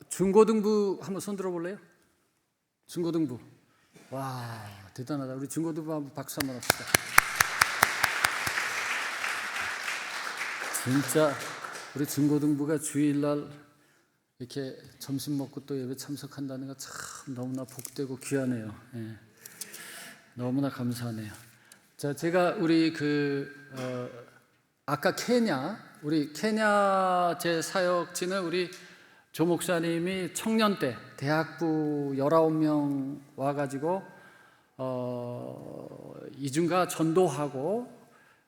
중고등부 한번 손 들어볼래요? 중고등부. 와, 대단하다. 우리 중고등부 한번 박수 한번 합시다. 진짜 우리 중고등부가 주일날 이렇게 점심 먹고 또 예배 참석한다는 거 참 너무나 복되고 귀하네요. 예. 너무나 감사하네요. 자, 제가 우리 아까 우리 케냐 제 사역지는 우리 조 목사님이 청년 때 대학부 19명 와가지고 이중가 전도하고,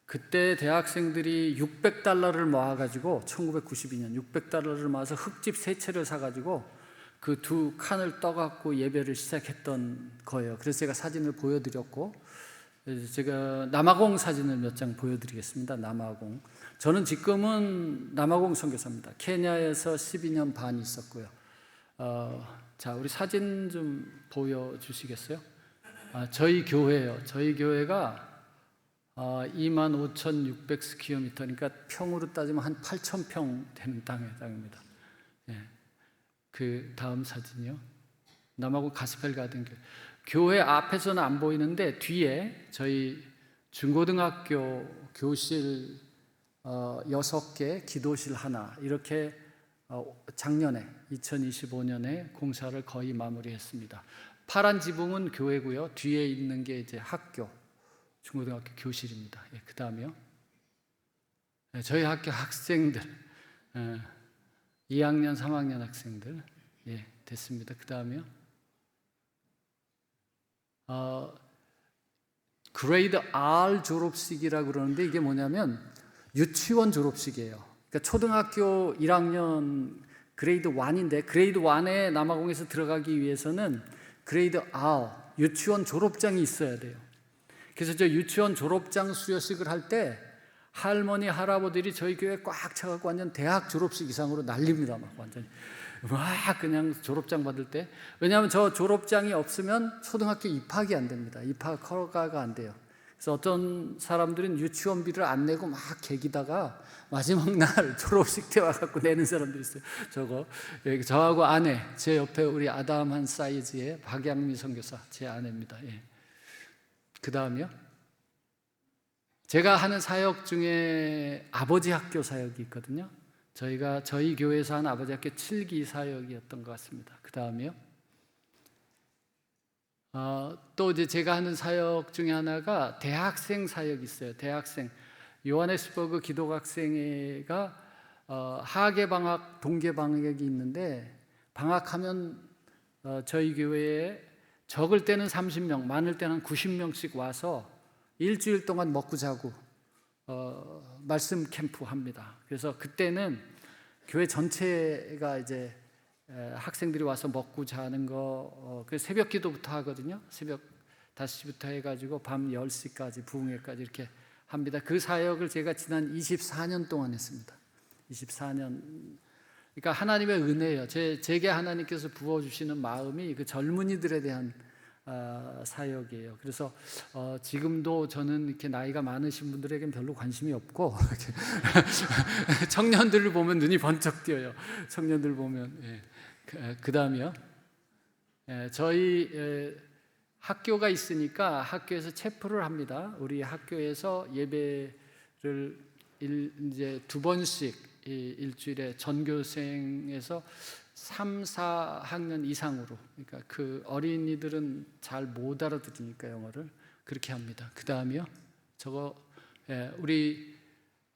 그때 대학생들이 $600를 모아가지고 1992년 $600를 모아서 흙집 3채를 사가지고 그 2칸을 떠갖고 예배를 시작했던 거예요. 그래서 제가 사진을 보여드렸고, 제가 남아공 사진을 몇 장 보여드리겠습니다. 남아공. 저는 지금은 남아공 선교사입니다. 케냐에서 12년 반 있었고요. 자, 우리 사진 좀 보여주시겠어요? 저희 교회예요. 저희 교회가 25,600스퀘어미터니까 평으로 따지면 한 8,000평 되는 땅입니다. 예. 그 다음 사진이요. 남아공 가스펠 가든 교회 앞에서는 안 보이는데 뒤에 저희 중고등학교 교실 6개, 기도실 하나, 이렇게 작년에 2025년에 공사를 거의 마무리했습니다. 파란 지붕은 교회고요. 뒤에 있는 게 이제 학교, 중고등학교 교실입니다. 예, 그 다음에요. 저희 학교 학생들, 2학년, 3학년 학생들, 예, 됐습니다. 그 다음에요. 그레이드 R 졸업식이라고 그러는데 이게 뭐냐면 유치원 졸업식이에요. 그러니까 초등학교 1학년 그레이드 1인데, 그레이드 1에 남아공에서 들어가기 위해서는 그레이드 R, 유치원 졸업장이 있어야 돼요. 그래서 저 유치원 졸업장 수여식을 할 때 할머니, 할아버지들이 저희 교회에 꽉 차갖고 완전 대학 졸업식 이상으로 난립니다. 막 완전히. 막 그냥 졸업장 받을 때. 왜냐하면 저 졸업장이 없으면 초등학교 입학이 안 됩니다. 입학 허가가 안 돼요. 그래서 어떤 사람들은 유치원비를 안 내고 막 개기다가 마지막 날 졸업식 때 와갖고 내는 사람들이 있어요. 저하고 아내, 제 옆에 우리 아담 한 사이즈의 박양미 선교사, 제 아내입니다. 예. 그 다음이요. 제가 하는 사역 중에 아버지 학교 사역이 있거든요. 저희 교회에서 한 아버지 학교 7기 사역이었던 것 같습니다. 그 다음이요. 또 이제 제가 하는 사역 중에 하나가 대학생 사역이 있어요. 대학생. 요하네스버그 기독학생회가 하계 방학, 동계 방학이 있는데, 방학하면 저희 교회에 적을 때는 30명, 많을 때는 한 90명씩 와서 일주일 동안 먹고 자고 말씀 캠프 합니다. 그래서 그때는 교회 전체가 이제 학생들이 와서 먹고 자는 거, 그래서 새벽 기도부터 하거든요. 새벽 5시부터 해가지고 밤 10시까지 부흥회까지 이렇게 합니다. 그 사역을 제가 지난 24년 동안 했습니다. 24년. 그러니까 하나님의 은혜예요. 제게 하나님께서 부어주시는 마음이 그 젊은이들에 대한 사역이에요. 그래서 지금도 저는 이렇게 나이가 많으신 분들에겐 별로 관심이 없고 청년들을 보면 눈이 번쩍 띄어요. 청년들 보면. 예. 그 다음이요. 예, 저희 학교가 있으니까 학교에서 체프를 합니다. 우리 학교에서 예배를 이제 2번씩 일주일에 전교생에서 3, 4학년 이상으로, 그러니까 그 어린이들은 잘 못 알아들으니까 영어를 그렇게 합니다. 그 다음이요.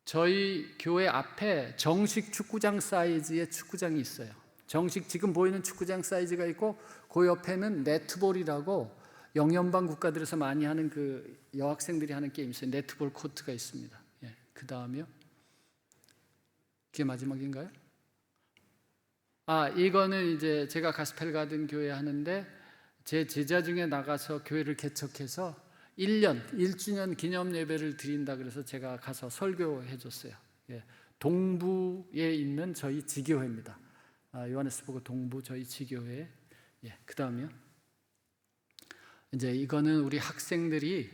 저희 교회 앞에 정식 축구장 사이즈의 축구장이 있어요. 정식 지금 보이는 축구장 사이즈가 있고, 그 옆에는 네트볼이라고 영연방 국가들에서 많이 하는 그 여학생들이 하는 게임이 있어요. 네트볼 코트가 있습니다. 예. 그 다음이요. 그게 마지막인가요? 이거는 이제 제가 가스펠 가든 교회 하는데, 제 제자 중에 나가서 교회를 개척해서 1주년 기념 예배를 드린다 그래서 제가 가서 설교해 줬어요. 예. 동부에 있는 저희 지교회입니다. 요하네스버그 동부 저희 지교회. 예. 그 다음이요. 이제 이거는 우리 학생들이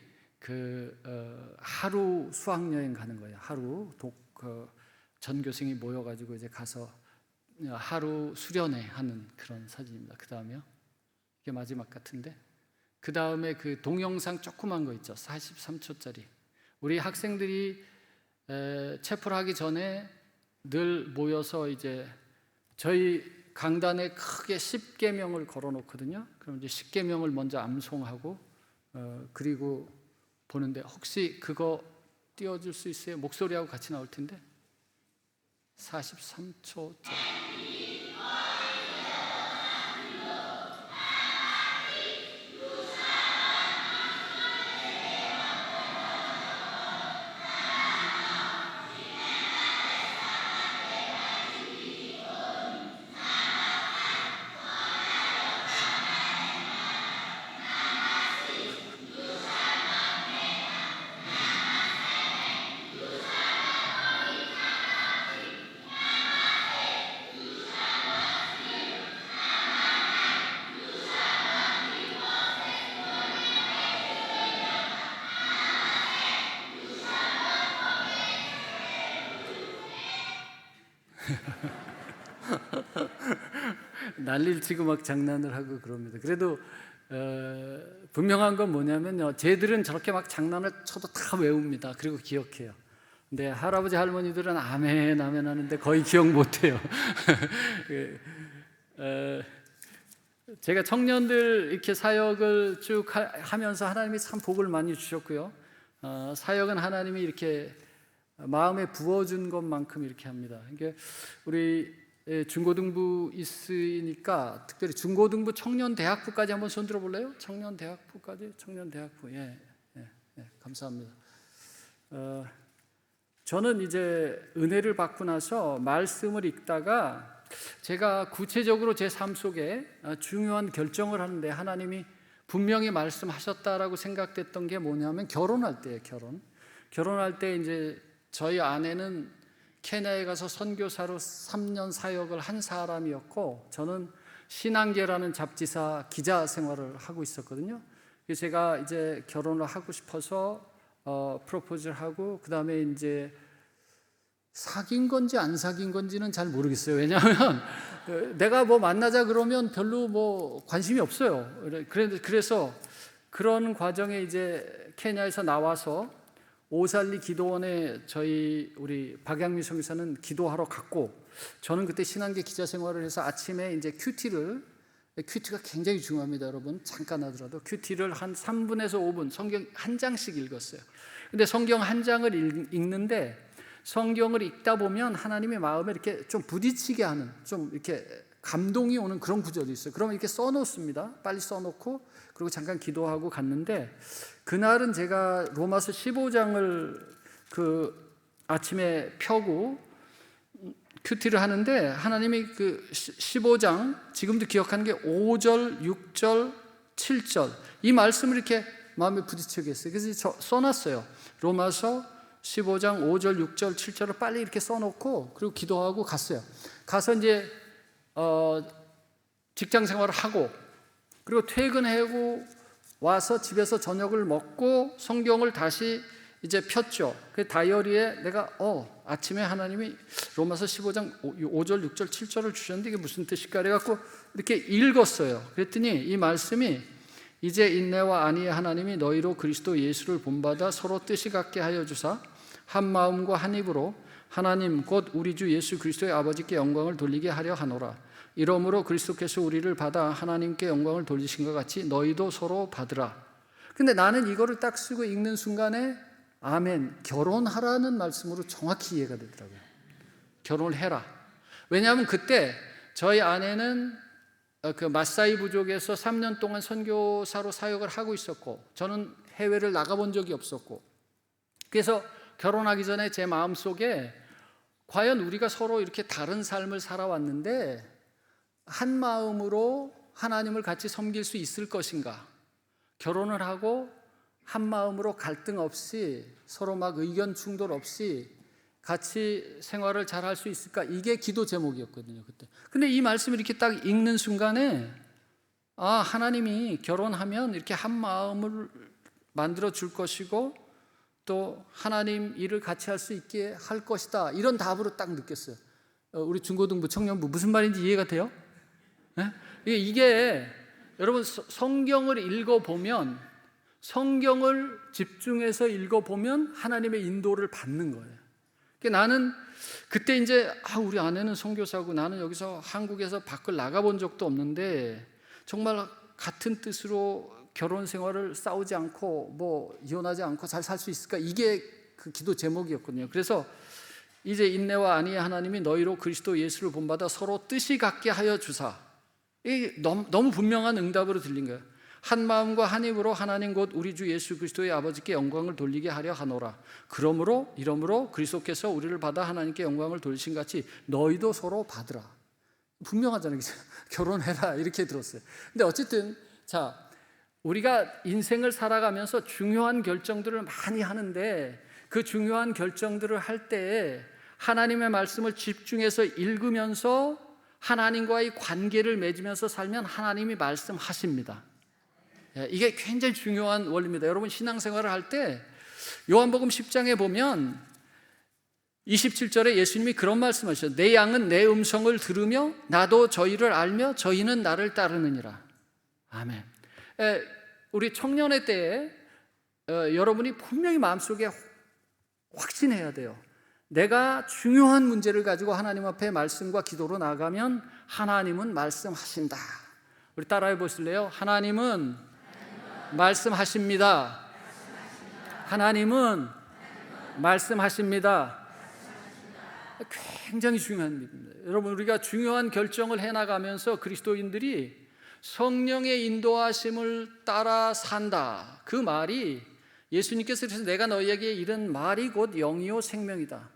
하루 수학여행 가는 거예요. 하루 전교생이 모여가지고 이제 가서 하루 수련회 하는 그런 사진입니다. 그 다음에요. 이게 마지막 같은데. 그 다음에 그 동영상 조그만 거 있죠. 43초짜리. 우리 학생들이 체플 하기 전에 늘 모여서 이제 저희 강단에 크게 10계명을 걸어 놓거든요. 그럼 이제 10계명을 먼저 암송하고 그리고 보는데 혹시 그거 띄워줄 수 있어요? 목소리하고 같이 나올 텐데 43초짜리. 난리를 치고 막 장난을 하고 그럽니다. 그래도 분명한 건 뭐냐면요, 쟤들은 저렇게 막 장난을 쳐도 다 외웁니다. 그리고 기억해요. 근데 할아버지 할머니들은 아멘 아멘 하는데 거의 기억 못해요. 제가 청년들 이렇게 사역을 쭉 하면서 하나님이 참 복을 많이 주셨고요. 사역은 하나님이 이렇게 마음에 부어준 것만큼 이렇게 합니다. 이게 우리 중고등부 있으니까 특별히 중고등부 청년대학부까지 한번 손 들어볼래요? 청년대학부까지? 청년대학부. 예, 감사합니다. 저는 이제 은혜를 받고 나서 말씀을 읽다가 제가 구체적으로 제 삶 속에 중요한 결정을 하는데 하나님이 분명히 말씀하셨다라고 생각됐던 게 뭐냐면 결혼할 때예요. 결혼할 때 이제 저희 아내는 케냐에 가서 선교사로 3년 사역을 한 사람이었고 저는 신앙계라는 잡지사 기자 생활을 하고 있었거든요. 그래서 제가 이제 결혼을 하고 싶어서 프로포즈를 하고 그 다음에 이제 사귄 건지 안 사귄 건지는 잘 모르겠어요. 왜냐하면 내가 뭐 만나자 그러면 별로 뭐 관심이 없어요. 그래서 그런 과정에 이제 케냐에서 나와서 오살리 기도원에 우리 박양미 선교사는 기도하러 갔고 저는 그때 신앙계 기자 생활을 해서 아침에 이제 큐티가 굉장히 중요합니다. 여러분 잠깐 하더라도 큐티를 한 3분에서 5분 성경 한 장씩 읽었어요. 근데 성경 한 장을 읽는데 성경을 읽다 보면 하나님의 마음에 이렇게 좀 부딪히게 하는 좀 이렇게 감동이 오는 그런 구절이 있어요. 그러면 이렇게 써놓습니다. 빨리 써놓고 그리고 잠깐 기도하고 갔는데 그날은 제가 로마서 15장을 아침에 펴고 큐티를 하는데 하나님이 15장 지금도 기억하는 게 5절, 6절, 7절 이 말씀을 이렇게 마음에 부딪히게 했어요. 그래서 써놨어요. 로마서 15장 5절, 6절, 7절을 빨리 이렇게 써놓고 그리고 기도하고 갔어요. 가서 이제 직장 생활을 하고 그리고 퇴근하고 와서 집에서 저녁을 먹고 성경을 다시 이제 폈죠. 그 다이어리에 내가 아침에 하나님이 로마서 15장 5절, 6절, 7절을 주셨는데 이게 무슨 뜻일까 그래갖고 이렇게 읽었어요. 그랬더니 이 말씀이 이제 인내와 안위의 하나님이 너희로 그리스도 예수를 본받아 서로 뜻이 같게 하여 주사 한 마음과 한 입으로 하나님 곧 우리 주 예수 그리스도의 아버지께 영광을 돌리게 하려 하노라. 이러므로 그리스도께서 우리를 받아 하나님께 영광을 돌리신 것 같이 너희도 서로 받으라. 근데 나는 이거를 딱 쓰고 읽는 순간에 아멘, 결혼하라는 말씀으로 정확히 이해가 되더라고요. 결혼을 해라. 왜냐하면 그때 저희 아내는 마사이 부족에서 3년 동안 선교사로 사역을 하고 있었고 저는 해외를 나가본 적이 없었고 그래서 결혼하기 전에 제 마음속에 과연 우리가 서로 이렇게 다른 삶을 살아왔는데 한 마음으로 하나님을 같이 섬길 수 있을 것인가? 결혼을 하고 한 마음으로 갈등 없이 서로 막 의견 충돌 없이 같이 생활을 잘 할 수 있을까? 이게 기도 제목이었거든요, 그때. 근데 이 말씀을 이렇게 딱 읽는 순간에 하나님이 결혼하면 이렇게 한 마음을 만들어 줄 것이고 또 하나님 일을 같이 할 수 있게 할 것이다, 이런 답으로 딱 느꼈어요. 우리 중고등부 청년부 무슨 말인지 이해가 돼요? 네? 이게 여러분 성경을 읽어보면, 성경을 집중해서 읽어보면 하나님의 인도를 받는 거예요. 그러니까 나는 그때 이제 우리 아내는 선교사고 나는 여기서 한국에서 밖을 나가본 적도 없는데 정말 같은 뜻으로 결혼 생활을 싸우지 않고 뭐 이혼하지 않고 잘 살 수 있을까, 이게 그 기도 제목이었거든요. 그래서 이제 인내와 안위의 하나님이 너희로 그리스도 예수를 본받아 서로 뜻이 같게 하여 주사, 이 너무 분명한 응답으로 들린 거예요. 한 마음과 한 입으로 하나님 곧 우리 주 예수 그리스도의 아버지께 영광을 돌리게 하려 하노라. 이러므로 그리스도께서 우리를 받아 하나님께 영광을 돌리신 같이 너희도 서로 받으라. 분명하잖아요. 결혼해라 이렇게 들었어요. 근데 어쨌든 우리가 인생을 살아가면서 중요한 결정들을 많이 하는데 그 중요한 결정들을 할 때 하나님의 말씀을 집중해서 읽으면서 하나님과의 관계를 맺으면서 살면 하나님이 말씀하십니다. 이게 굉장히 중요한 원리입니다. 여러분 신앙생활을 할 때 요한복음 10장에 보면 27절에 예수님이 그런 말씀하셨어요. 내 양은 내 음성을 들으며 나도 저희를 알며 저희는 나를 따르느니라. 아멘. 우리 청년의 때에 여러분이 분명히 마음속에 확신해야 돼요. 내가 중요한 문제를 가지고 하나님 앞에 말씀과 기도로 나가면 하나님은 말씀하신다. 우리 따라해 보실래요? 하나님은 말씀하십니다. 하나님은 말씀하십니다. 굉장히 중요한 일입니다. 여러분 우리가 중요한 결정을 해나가면서 그리스도인들이 성령의 인도하심을 따라 산다, 그 말이 예수님께서 그래서 내가 너희에게 이른 말이 곧 영이요 생명이다.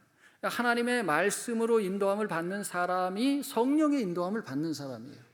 하나님의 말씀으로 인도함을 받는 사람이 성령의 인도함을 받는 사람이에요.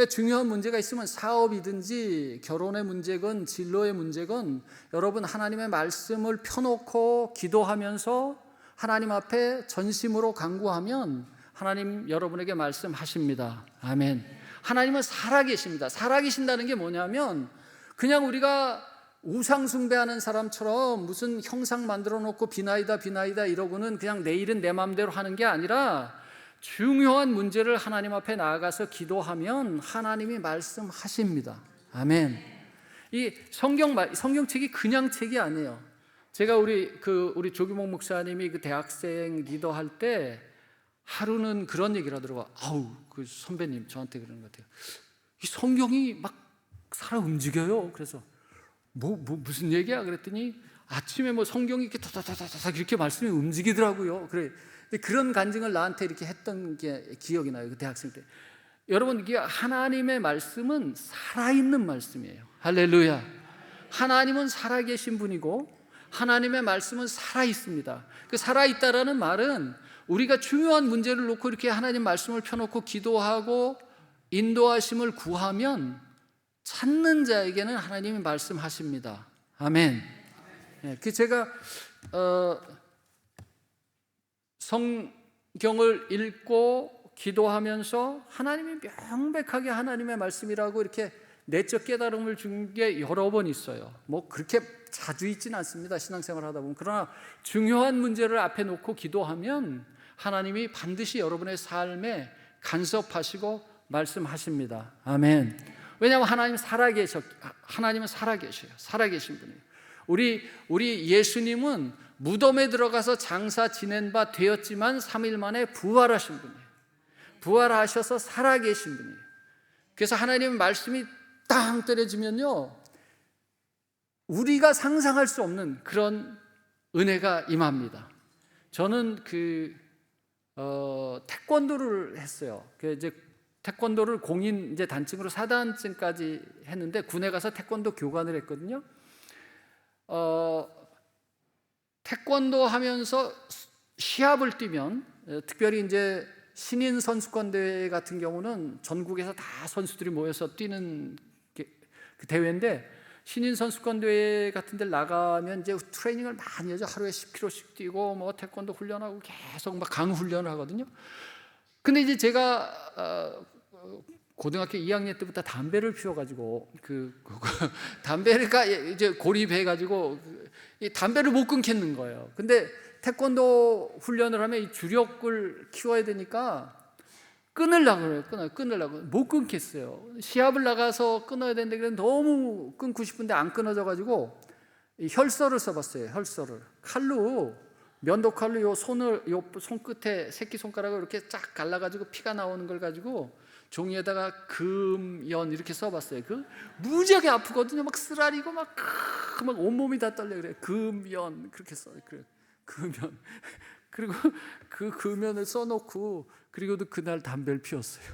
중요한 문제가 있으면 사업이든지 결혼의 문제건 진로의 문제건 여러분 하나님의 말씀을 펴놓고 기도하면서 하나님 앞에 전심으로 간구하면 하나님 여러분에게 말씀하십니다. 아멘. 하나님은 살아계십니다. 살아계신다는 게 뭐냐면 그냥 우리가 우상 숭배하는 사람처럼 무슨 형상 만들어 놓고 비나이다 이러고는 그냥 내 일은 내 마음대로 하는 게 아니라 중요한 문제를 하나님 앞에 나아가서 기도하면 하나님이 말씀하십니다. 아멘. 이 성경책이 그냥 책이 아니에요. 제가 우리 조규목 목사님이 그 대학생 리더할 때 하루는 그런 얘기를 하더라고요. 그 선배님 저한테 그러는 것 같아요. 이 성경이 막 살아 움직여요. 그래서 무슨 얘기야? 그랬더니 아침에 성경이 이렇게 다다다다다 이렇게 말씀이 움직이더라고요. 그런 간증을 나한테 이렇게 했던 게 기억이 나요. 그 대학생 때. 여러분 이게 하나님의 말씀은 살아있는 말씀이에요. 할렐루야. 하나님은 살아계신 분이고 하나님의 말씀은 살아있습니다. 그 살아있다라는 말은 우리가 중요한 문제를 놓고 이렇게 하나님 말씀을 펴놓고 기도하고 인도하심을 구하면 찾는 자에게는 하나님이 말씀하십니다. 아멘. 제가 성경을 읽고 기도하면서 하나님이 명백하게 하나님의 말씀이라고 이렇게 내적 깨달음을 준 게 여러 번 있어요. 그렇게 자주 있지는 않습니다. 신앙생활 하다 보면. 그러나 중요한 문제를 앞에 놓고 기도하면 하나님이 반드시 여러분의 삶에 간섭하시고 말씀하십니다. 아멘. 왜냐하면 하나님은 살아계셔요. 살아계신 분이에요. 우리 예수님은 무덤에 들어가서 장사 지낸 바 되었지만 3일 만에 부활하신 분이에요. 부활하셔서 살아계신 분이에요. 그래서 하나님의 말씀이 땅 떨어지면요, 우리가 상상할 수 없는 그런 은혜가 임합니다. 저는 태권도를 했어요. 이제 태권도를 공인 이제 단층으로 4단층까지 했는데 군에 가서 태권도 교관을 했거든요. 태권도 하면서 시합을 뛰면 특별히 이제 신인 선수권 대회 같은 경우는 전국에서 다 선수들이 모여서 뛰는 그 대회인데 신인 선수권 대회 같은 데 나가면 이제 트레이닝을 많이 하죠. 하루에 10km씩 뛰고 태권도 훈련하고 계속 강 훈련을 하거든요. 근데 이제 제가 고등학교 2학년 때부터 담배를 피워가지고 담배가 이제 고립해가지고 이 담배를 못 끊겠는 거예요. 근데 태권도 훈련을 하면 이 주력을 키워야 되니까 끊으려고 그래요. 끊으려고 못 끊겠어요. 시합을 나가서 끊어야 되는데 너무 끊고 싶은데 안 끊어져가지고 혈서를 써봤어요. 혈서를 칼로, 면도칼로 요 손끝에 새끼 손가락을 이렇게 쫙 갈라가지고 피가 나오는 걸 가지고 종이에다가 금연 이렇게 써봤어요. 무지하게 아프거든요. 막 쓰라리고 막 온몸이 다 떨려 그래요. 금연 그렇게 써요. 그래 금연. 그리고 그 금연을 써놓고 그리고도 그날 담배를 피웠어요.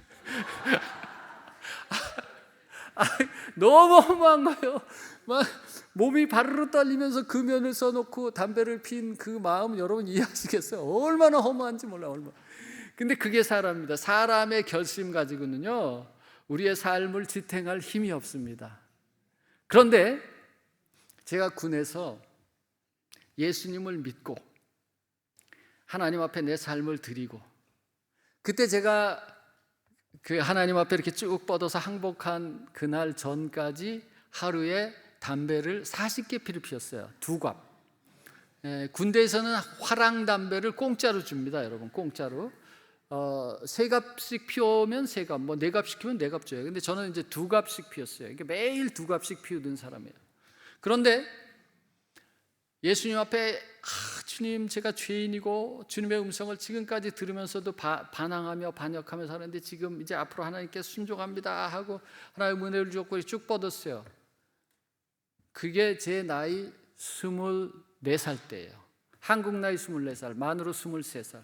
너무 허무한 거예요. 막 몸이 바르르 떨리면서 금연을 써놓고 담배를 핀 그 마음 여러분 이해하시겠어요? 얼마나 허무한지 몰라. 얼마나. 근데 그게 사람입니다. 사람의 결심 가지고는요 우리의 삶을 지탱할 힘이 없습니다. 그런데 제가 군에서 예수님을 믿고 하나님 앞에 내 삶을 드리고 그때 제가 그 하나님 앞에 이렇게 쭉 뻗어서 항복한 그날 전까지 하루에 담배를 40개 피를 피웠어요. 2갑. 군대에서는 화랑 담배를 공짜로 줍니다, 여러분. 공짜로. 3갑씩 피우면 3갑, 뭐 4갑 시키면 4갑 줘요. 근데 저는 이제 2갑씩 피웠어요. 그러니까 매일 2갑씩 피우던 사람이에요. 그런데 예수님 앞에 주님 제가 죄인이고 주님의 음성을 지금까지 들으면서도 반항하며 반역하며 사는데 지금 이제 앞으로 하나님께 순종합니다 하고 하나님의 은혜를 줬고 쭉 뻗었어요. 그게 제 나이 24살 때예요. 한국 나이 24살, 만으로 23살.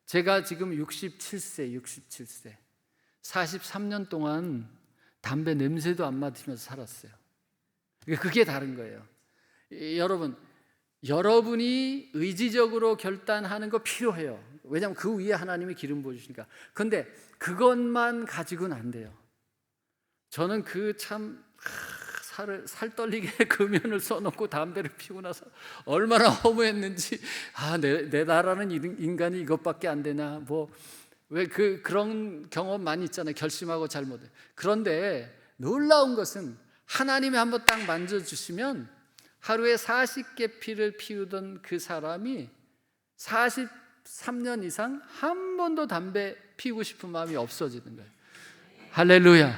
제가 지금 67세 43년 동안 담배 냄새도 안 맡으면서 살았어요. 그게 다른 거예요. 여러분, 여러분이 의지적으로 결단하는 거 필요해요. 왜냐하면 그 위에 하나님이 기름 부어주시니까. 그런데 그것만 가지고는 안 돼요. 저는 살 떨리게 금연을 써놓고 담배를 피우고 나서 얼마나 허무했는지, 내 나라는 인간이 이것밖에 안 되나, 왜 그런 경험 많이 있잖아요. 결심하고 잘못해. 그런데 놀라운 것은 하나님이 한번 딱 만져주시면 하루에 40개 피를 피우던 그 사람이 43년 이상 한 번도 담배 피우고 싶은 마음이 없어지는 거예요. 할렐루야.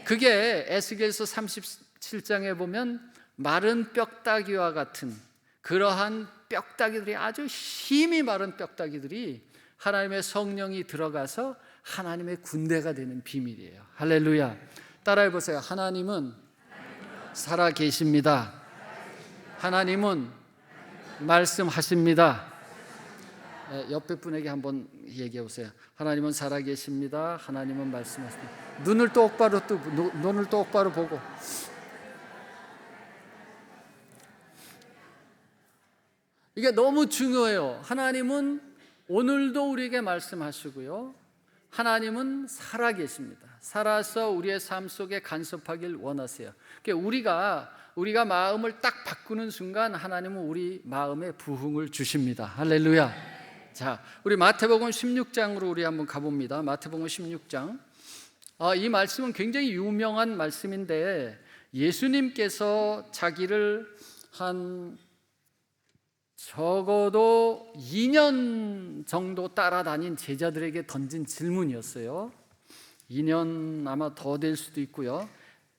그게 에스겔서 37장에 보면 마른 뼈다귀와 같은 그러한 뼈다귀들이, 아주 힘이 마른 뼈다귀들이 하나님의 성령이 들어가서 하나님의 군대가 되는 비밀이에요. 할렐루야. 따라해 보세요. 하나님은 살아 계십니다. 하나님은 말씀하십니다. 옆에 분에게 한번 얘기해 보세요. 하나님은 살아계십니다. 하나님은 말씀하십니다. 눈을 똑바로 보고. 이게 너무 중요해요. 하나님은 오늘도 우리에게 말씀하시고요. 하나님은 살아계십니다. 살아서 우리의 삶 속에 간섭하길 원하세요. 그러니까 우리가 마음을 딱 바꾸는 순간 하나님은 우리 마음에 부흥을 주십니다. 할렐루야. 자, 우리 마태복음 16장으로 우리 한번 가봅니다. 마태복음 16장. 이 말씀은 굉장히 유명한 말씀인데 예수님께서 자기를 한 적어도 2년 정도 따라다닌 제자들에게 던진 질문이었어요. 2년 아마 더 될 수도 있고요.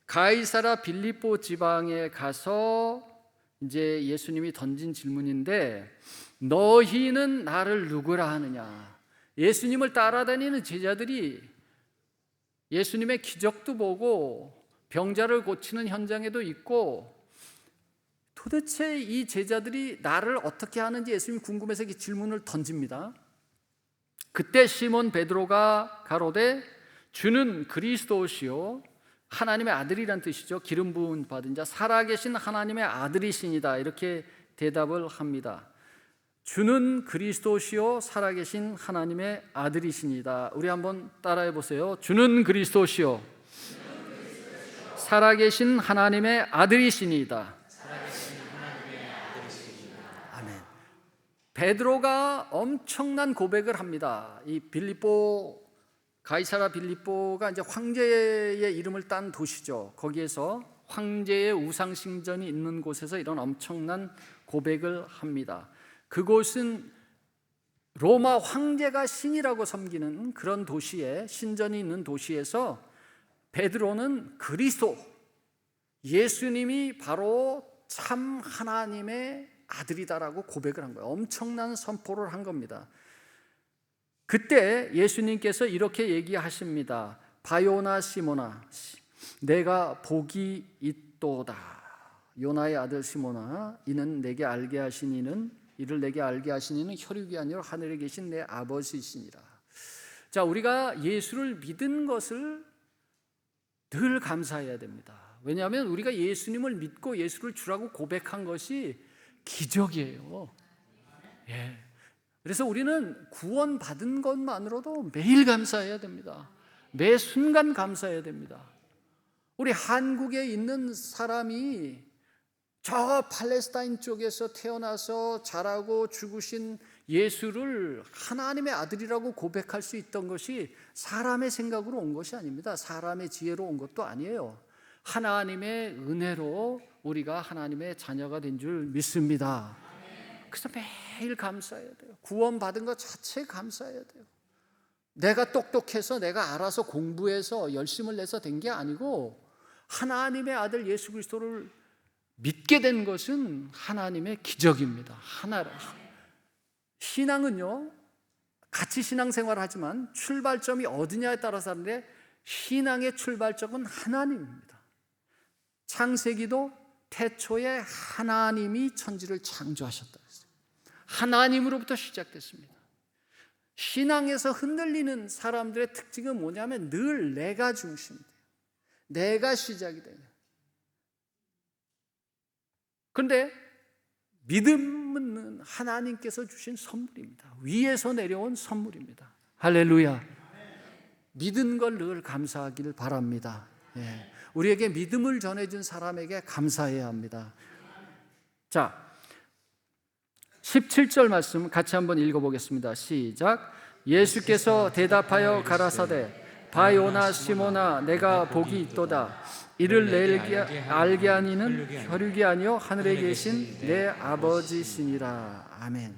가이사라 빌립보 지방에 가서 이제 예수님이 던진 질문인데, 너희는 나를 누구라 하느냐? 예수님을 따라다니는 제자들이 예수님의 기적도 보고 병자를 고치는 현장에도 있고, 도대체 이 제자들이 나를 어떻게 하는지 예수님이 궁금해서 이 질문을 던집니다. 그때 시몬 베드로가 가로되 주는 그리스도시요 하나님의 아들이란 뜻이죠. 기름 부음 받은 자, 살아계신 하나님의 아들이시니다. 이렇게 대답을 합니다. 주는 그리스도시요 살아계신 하나님의 아들이시니다. 우리 한번 따라해 보세요. 주는 그리스도시요 살아계신 하나님의 아들이시니다. 아멘. 베드로가 엄청난 고백을 합니다. 이 빌립보 가이사라 빌립보가 이제 황제의 이름을 딴 도시죠. 거기에서 황제의 우상신전이 있는 곳에서 이런 엄청난 고백을 합니다. 그곳은 로마 황제가 신이라고 섬기는 그런 도시에, 신전이 있는 도시에서 베드로는 그리스도, 예수님이 바로 참 하나님의 아들이다라고 고백을 한 거예요. 엄청난 선포를 한 겁니다. 그때 예수님께서 이렇게 얘기하십니다. 바요나 시모나, 내가 복이 있도다. 요나의 아들 시모나, 이를 내게 알게 하신 이는 혈육이 아니라 하늘에 계신 내 아버지시니라. 자, 우리가 예수를 믿은 것을 늘 감사해야 됩니다. 왜냐하면 우리가 예수님을 믿고 예수를 주라고 고백한 것이 기적이에요. 예. 그래서 우리는 구원받은 것만으로도 매일 감사해야 됩니다. 매 순간 감사해야 됩니다. 우리 한국에 있는 사람이 저 팔레스타인 쪽에서 태어나서 자라고 죽으신 예수를 하나님의 아들이라고 고백할 수 있던 것이 사람의 생각으로 온 것이 아닙니다. 사람의 지혜로 온 것도 아니에요. 하나님의 은혜로 우리가 하나님의 자녀가 된 줄 믿습니다. 그래서 매일 감사해야 돼요. 구원받은 것 자체에 감사해야 돼요. 내가 똑똑해서 내가 알아서 공부해서 열심을 내서 된 게 아니고 하나님의 아들 예수 그리스도를 믿게 된 것은 하나님의 기적입니다. 하나라. 신앙은요, 같이 신앙생활을 하지만 출발점이 어디냐에 따라서 하는데 신앙의 출발점은 하나님입니다. 창세기도 태초에 하나님이 천지를 창조하셨다 했어요. 하나님으로부터 시작됐습니다. 신앙에서 흔들리는 사람들의 특징은 뭐냐면 늘 내가 중심이에요. 내가 시작이 돼요. 그런데 믿음은 하나님께서 주신 선물입니다. 위에서 내려온 선물입니다. 할렐루야. 믿은 걸 늘 감사하기를 바랍니다. 예. 우리에게 믿음을 전해준 사람에게 감사해야 합니다. 자, 17절 말씀 같이 한번 읽어보겠습니다. 시작. 예수께서 대답하여 가라사대 바요나 시모나 내가 복이 있도다. 이를 내게 알게 하니는 혈육이 아니요 하늘에 계신 내 아버지시니라. 아멘.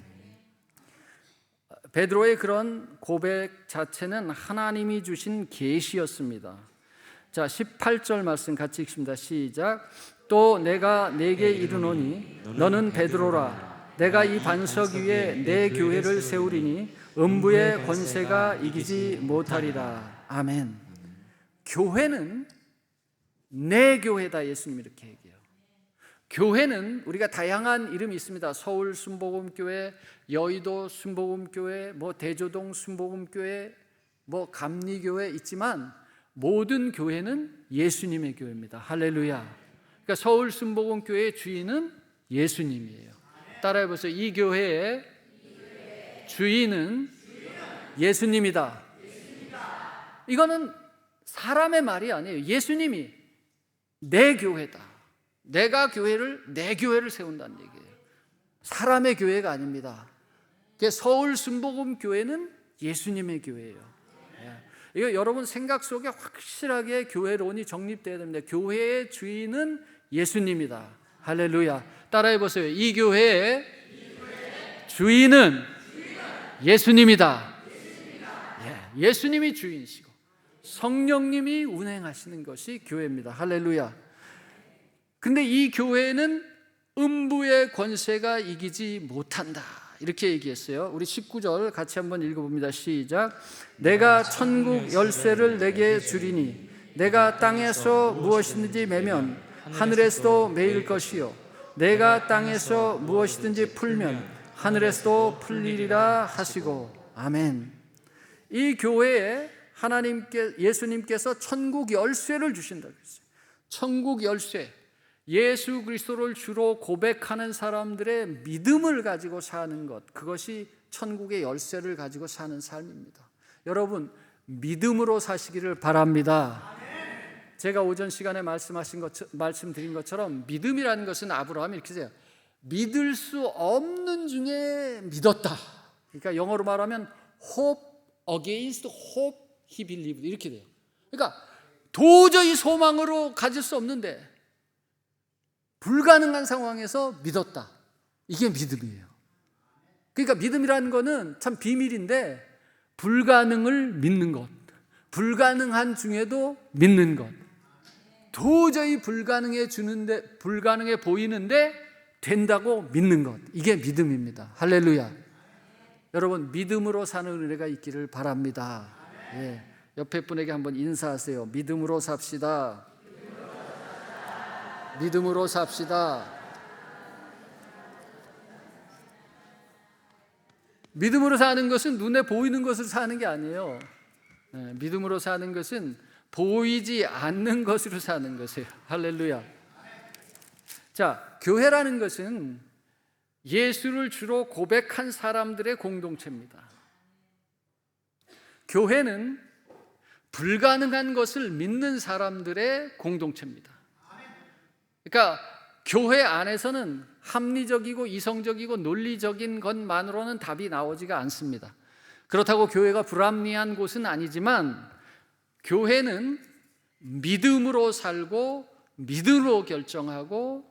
베드로의 그런 고백 자체는 하나님이 주신 계시였습니다. 자, 18절 말씀 같이 읽습니다. 시작. 또 내가 네게 이르노니 너는 베드로라. 내가 이 반석 위에 내 교회를 세우리니 음부의 권세가 이기지 못하리라. 아멘. 교회는 내 교회다. 예수님 이렇게 얘기해요. 교회는 우리가 다양한 이름이 있습니다. 서울 순복음교회, 여의도 순복음교회, 대조동 순복음교회, 감리교회 있지만 모든 교회는 예수님의 교회입니다. 할렐루야. 그러니까 서울 순복음교회의 주인은 예수님이에요. 따라해 보세요. 이 교회의 주인은 예수님이다. 이거는 사람의 말이 아니에요. 예수님이 내 교회다. 내가 내 교회를 세운다는 얘기예요. 사람의 교회가 아닙니다. 서울 순복음교회는 예수님의 교회예요. 이거 여러분 생각 속에 확실하게 교회론이 정립되어야 됩니다. 교회의 주인은 예수님이다. 할렐루야. 따라해 보세요. 이 교회의 주인은 예수님이다. 예수님이 주인이시고 성령님이 운행하시는 것이 교회입니다. 할렐루야. 근데 이 교회는 음부의 권세가 이기지 못한다. 이렇게 얘기했어요. 우리 19절 같이 한번 읽어봅니다. 시작. 내가 천국 열쇠를 내게 주리니 내가 땅에서 무엇이든지 매면 하늘에서도 매일 것이요 내가 땅에서 무엇이든지 풀면 하늘에서도 풀리리라 하시고. 아멘. 이 교회에 예수님께서 천국 열쇠를 주신다고 했어요. 천국 열쇠. 예수 그리스도를 주로 고백하는 사람들의 믿음을 가지고 사는 것, 그것이 천국의 열쇠를 가지고 사는 삶입니다. 여러분, 믿음으로 사시기를 바랍니다. 제가 오전 시간에 말씀드린 것처럼 믿음이라는 것은 아브라함이 이렇게 해요. 믿을 수 없는 중에 믿었다. 그러니까 영어로 말하면 hope against hope he believed 이렇게 돼요. 그러니까 도저히 소망으로 가질 수 없는데 불가능한 상황에서 믿었다. 이게 믿음이에요. 그러니까 믿음이라는 거는 참 비밀인데 불가능을 믿는 것, 불가능한 중에도 믿는 것, 도저히 불가능해 보이는데 된다고 믿는 것, 이게 믿음입니다. 할렐루야. 여러분, 믿음으로 사는 은혜가 있기를 바랍니다. 예. 옆에 분에게 한번 인사하세요. 믿음으로 삽시다. 믿음으로 삽시다. 믿음으로 사는 것은 눈에 보이는 것을 사는 게 아니에요. 믿음으로 사는 것은 보이지 않는 것으로 사는 것이에요. 할렐루야. 자, 교회라는 것은 예수를 주로 고백한 사람들의 공동체입니다. 교회는 불가능한 것을 믿는 사람들의 공동체입니다. 그러니까 교회 안에서는 합리적이고 이성적이고 논리적인 것만으로는 답이 나오지가 않습니다. 그렇다고 교회가 불합리한 곳은 아니지만 교회는 믿음으로 살고 믿음으로 결정하고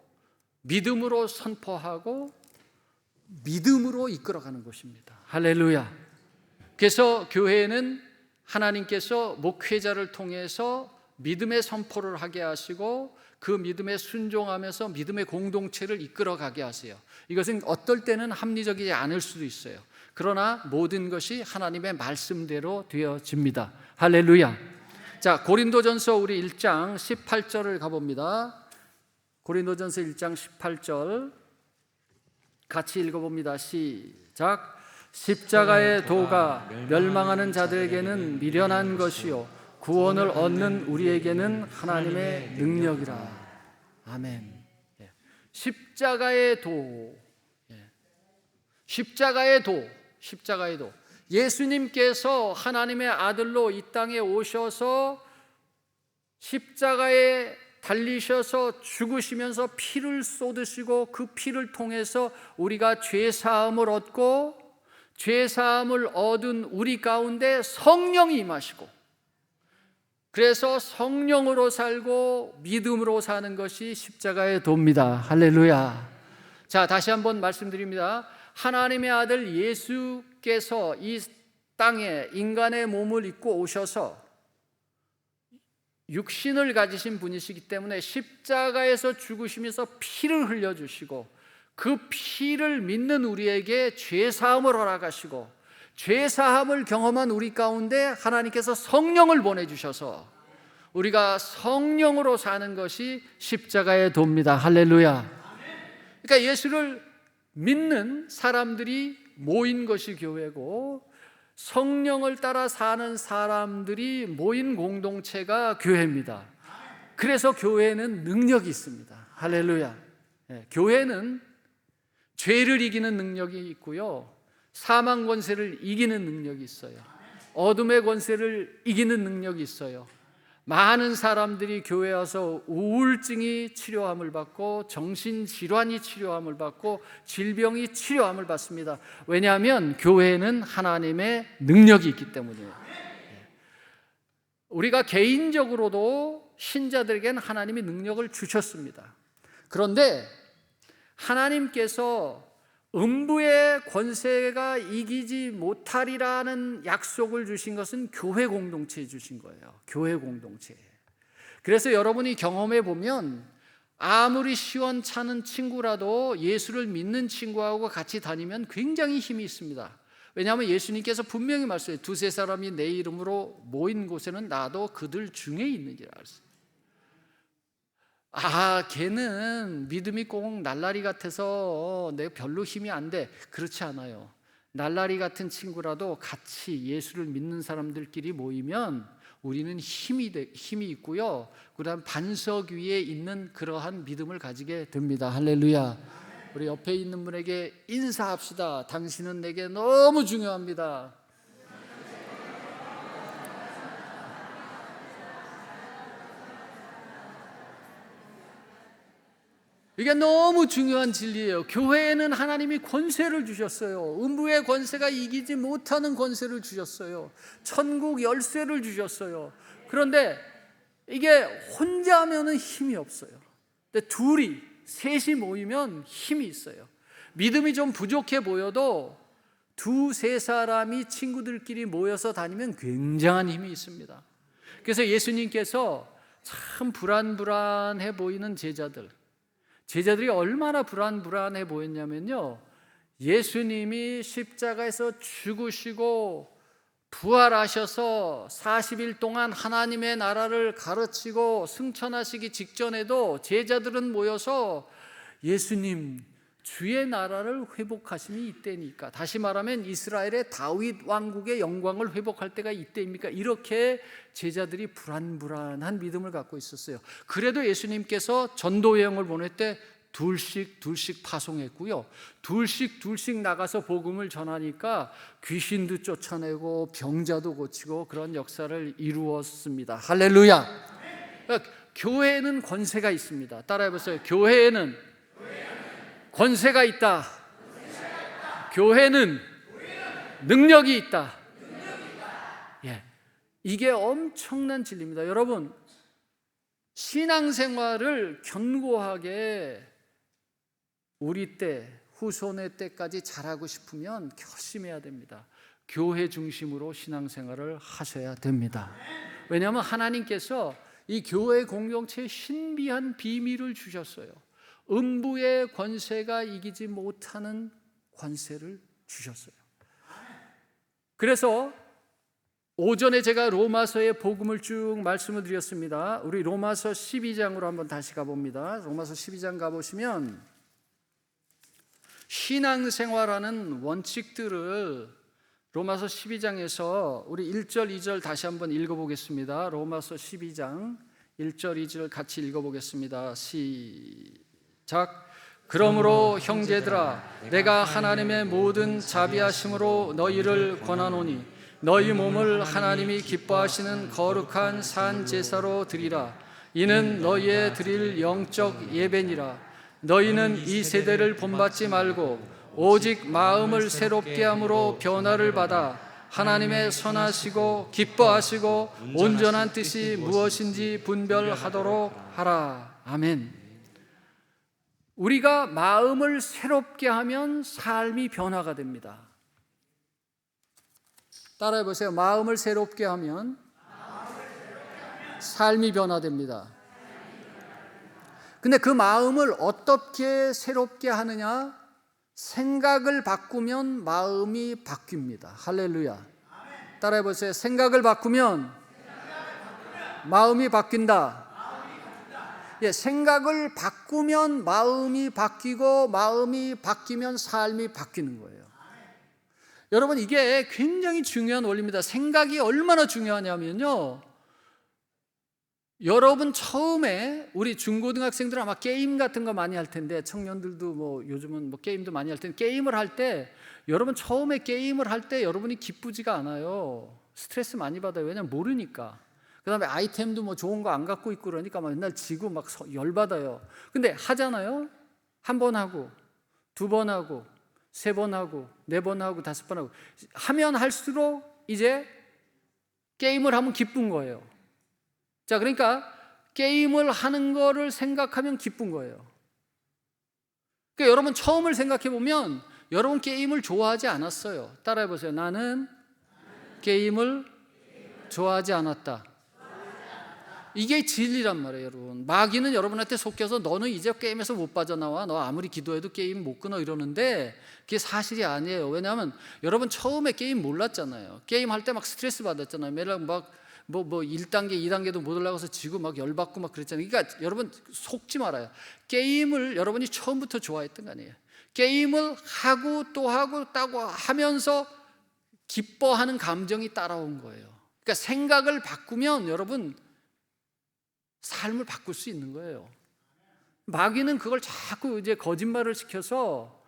믿음으로 선포하고 믿음으로 이끌어가는 곳입니다. 할렐루야. 그래서 교회는 하나님께서 목회자를 통해서 믿음의 선포를 하게 하시고 그 믿음에 순종하면서 믿음의 공동체를 이끌어가게 하세요. 이것은 어떨 때는 합리적이지 않을 수도 있어요. 그러나 모든 것이 하나님의 말씀대로 되어집니다. 할렐루야. 자, 고린도전서 우리 1장 18절을 가봅니다. 고린도전서 1장 18절 같이 읽어봅니다. 시작. 십자가의 도가 멸망하는 자들에게는 미련한 것이요 구원을 얻는 우리에게는 하나님의 능력이라. 아멘. 십자가의 도, 십자가의 도, 십자가의 도. 예수님께서 하나님의 아들로 이 땅에 오셔서 십자가에 달리셔서 죽으시면서 피를 쏟으시고 그 피를 통해서 우리가 죄사함을 얻고 죄사함을 얻은 우리 가운데 성령이 임하시고 그래서 성령으로 살고 믿음으로 사는 것이 십자가의 도입니다. 할렐루야. 자, 다시 한번 말씀드립니다. 하나님의 아들 예수께서 이 땅에 인간의 몸을 입고 오셔서 육신을 가지신 분이시기 때문에 십자가에서 죽으시면서 피를 흘려주시고 그 피를 믿는 우리에게 죄사함을 허락하시고 죄사함을 경험한 우리 가운데 하나님께서 성령을 보내주셔서 우리가 성령으로 사는 것이 십자가의 도입니다. 할렐루야. 그러니까 예수를 믿는 사람들이 모인 것이 교회고 성령을 따라 사는 사람들이 모인 공동체가 교회입니다. 그래서 교회는 능력이 있습니다. 할렐루야. 교회는 죄를 이기는 능력이 있고요, 사망 권세를 이기는 능력이 있어요. 어둠의 권세를 이기는 능력이 있어요. 많은 사람들이 교회에 와서 우울증이 치료함을 받고 정신질환이 치료함을 받고 질병이 치료함을 받습니다. 왜냐하면 교회는 하나님의 능력이 있기 때문이에요. 우리가 개인적으로도 신자들에게는 하나님이 능력을 주셨습니다. 그런데 하나님께서 음부의 권세가 이기지 못하리라는 약속을 주신 것은 교회 공동체에 주신 거예요. 교회 공동체. 그래서 여러분이 경험해 보면 아무리 시원찮은 친구라도 예수를 믿는 친구하고 같이 다니면 굉장히 힘이 있습니다. 왜냐하면 예수님께서 분명히 말씀해요. 두세 사람이 내 이름으로 모인 곳에는 나도 그들 중에 있느니라. 걔는 믿음이 꼭 날라리 같아서 내가 별로 힘이 안 돼. 그렇지 않아요. 날라리 같은 친구라도 같이 예수를 믿는 사람들끼리 모이면 우리는 힘이 있고요, 그 다음 반석 위에 있는 그러한 믿음을 가지게 됩니다. 할렐루야. 우리 옆에 있는 분에게 인사합시다. 당신은 내게 너무 중요합니다. 이게 너무 중요한 진리예요. 교회에는 하나님이 권세를 주셨어요. 음부의 권세가 이기지 못하는 권세를 주셨어요. 천국 열쇠를 주셨어요. 그런데 이게 혼자 하면은 힘이 없어요. 근데 둘이, 셋이 모이면 힘이 있어요. 믿음이 좀 부족해 보여도 두세 사람이 친구들끼리 모여서 다니면 굉장한 힘이 있습니다. 그래서 예수님께서 참 불안불안해 보이는 제자들이 얼마나 불안해 보였냐면요, 예수님이 십자가에서 죽으시고 부활하셔서 40일 동안 하나님의 나라를 가르치고 승천하시기 직전에도 제자들은 모여서 예수님, 주의 나라를 회복하심이 이때니까, 다시 말하면 이스라엘의 다윗 왕국의 영광을 회복할 때가 이때입니까? 이렇게 제자들이 불안한 믿음을 갖고 있었어요. 그래도 예수님께서 전도 여행을 보낼 때 둘씩 파송했고요, 둘씩 나가서 복음을 전하니까 귀신도 쫓아내고 병자도 고치고 그런 역사를 이루었습니다. 할렐루야. 그러니까 교회에는 권세가 있습니다. 따라해보세요. 교회에는 권세가 있다. 교회는 능력이 있다. 예, 이게 엄청난 진리입니다. 여러분, 신앙생활을 견고하게 우리 때, 후손의 때까지 잘하고 싶으면 결심해야 됩니다. 교회 중심으로 신앙생활을 하셔야 됩니다. 왜냐하면 하나님께서 이 교회 공동체에 신비한 비밀을 주셨어요. 음부의 권세가 이기지 못하는 권세를 주셨어요. 그래서 오전에 제가 로마서의 복음을 쭉 말씀을 드렸습니다. 우리 로마서 12장으로 한번 다시 가봅니다. 로마서 12장 가보시면 신앙생활하는 원칙들을 로마서 12장에서 우리 1절 2절 다시 한번 읽어보겠습니다. 로마서 12장 1절 2절 같이 읽어보겠습니다. 시작. 그러므로 형제들아, 내가 하나님의 모든 자비하심으로 너희를 권하노니 너희 몸을 하나님이 기뻐하시는 거룩한 산 제사로 드리라. 이는 너희의 드릴 영적 예배니라. 너희는 이 세대를 본받지 말고 오직 마음을 새롭게 함으로 변화를 받아 하나님의 선하시고 기뻐하시고 온전한 뜻이 무엇인지 분별하도록 하라. 아멘. 우리가 마음을 새롭게 하면 삶이 변화가 됩니다. 따라해 보세요. 마음을 새롭게 하면 삶이 변화됩니다. 근데 그 마음을 어떻게 새롭게 하느냐? 생각을 바꾸면 마음이 바뀝니다. 할렐루야. 따라해 보세요. 생각을 바꾸면 마음이 바뀐다. 예, 생각을 바꾸면 마음이 바뀌고 마음이 바뀌면 삶이 바뀌는 거예요. 여러분, 이게 굉장히 중요한 원리입니다. 생각이 얼마나 중요하냐면요, 여러분 처음에 우리 중고등학생들은 아마 게임 같은 거 많이 할 텐데, 청년들도 뭐 요즘은 뭐 게임도 많이 할 텐데, 게임을 할 때 여러분 처음에 게임을 할 때 여러분이 기쁘지가 않아요. 스트레스 많이 받아요. 왜냐면 모르니까. 그 다음에 아이템도 뭐 좋은 거 안 갖고 있고 그러니까 막 맨날 지고 막 열받아요. 근데 하잖아요. 한 번 하고 두 번 하고 세 번 하고 네 번 하고 다섯 번 하고 하면 할수록 이제 게임을 하면 기쁜 거예요. 자, 그러니까 게임을 하는 거를 생각하면 기쁜 거예요. 그러니까 여러분 처음을 생각해 보면 여러분 게임을 좋아하지 않았어요. 따라해 보세요. 나는 게임을 좋아하지 않았다. 이게 진리란 말이에요, 여러분. 마귀는 여러분한테 속여서 너는 이제 게임에서 못 빠져나와. 너 아무리 기도해도 게임 못 끊어 이러는데 그게 사실이 아니에요. 왜냐하면 여러분 처음에 게임 몰랐잖아요. 게임 할 때 막 스트레스 받았잖아요. 매일 막 뭐 1단계, 2단계도 못 올라가서 지고 막 열받고 막 그랬잖아요. 그러니까 여러분 속지 말아요. 게임을 여러분이 처음부터 좋아했던 거 아니에요. 게임을 하고 또 하면서 기뻐하는 감정이 따라온 거예요. 그러니까 생각을 바꾸면 여러분 삶을 바꿀 수 있는 거예요. 마귀는 그걸 자꾸 이제 거짓말을 시켜서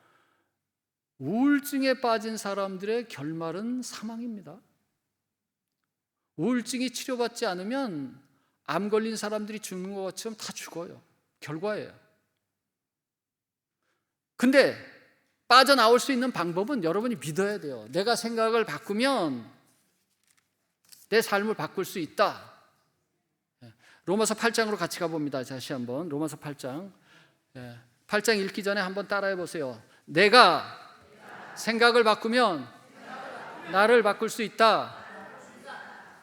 우울증에 빠진 사람들의 결말은 사망입니다. 우울증이 치료받지 않으면 암 걸린 사람들이 죽는 것처럼 다 죽어요. 결과예요. 근데 빠져나올 수 있는 방법은 여러분이 믿어야 돼요. 내가 생각을 바꾸면 내 삶을 바꿀 수 있다. 로마서 8장으로 같이 가봅니다. 다시 한번 로마서 8장. 8장 읽기 전에 한번 따라해 보세요. 내가 생각을 바꾸면 나를 바꿀 수 있다.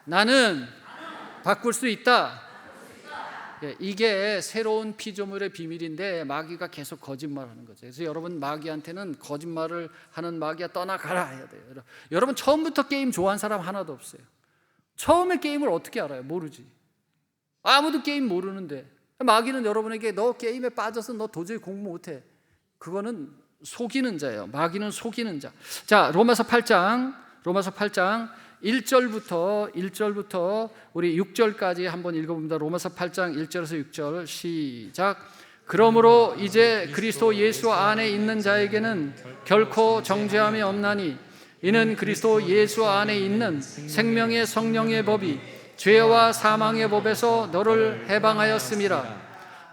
나는 바꿀 수 있다. 이게 새로운 피조물의 비밀인데 마귀가 계속 거짓말하는 거죠. 그래서 여러분 마귀한테는 거짓말을 하는 마귀야 떠나가라 해야 돼요. 여러분 처음부터 게임 좋아하는 사람 하나도 없어요. 처음에 게임을 어떻게 알아요? 모르지. 아무도 게임 모르는데 마귀는 여러분에게 너 게임에 빠져서 너 도저히 공부 못해. 그거는 속이는 자예요. 마귀는 속이는 자. 자, 로마서 8장 1절부터 우리 6절까지 한번 읽어봅니다. 로마서 8장 1절에서 6절 시작. 그러므로 이제 그리스도 예수 안에 있는 자에게는 결코 정죄함이 없나니 이는 그리스도 예수 안에 있는 생명의 성령의 법이 죄와 사망의 법에서 너를 해방하였음이라.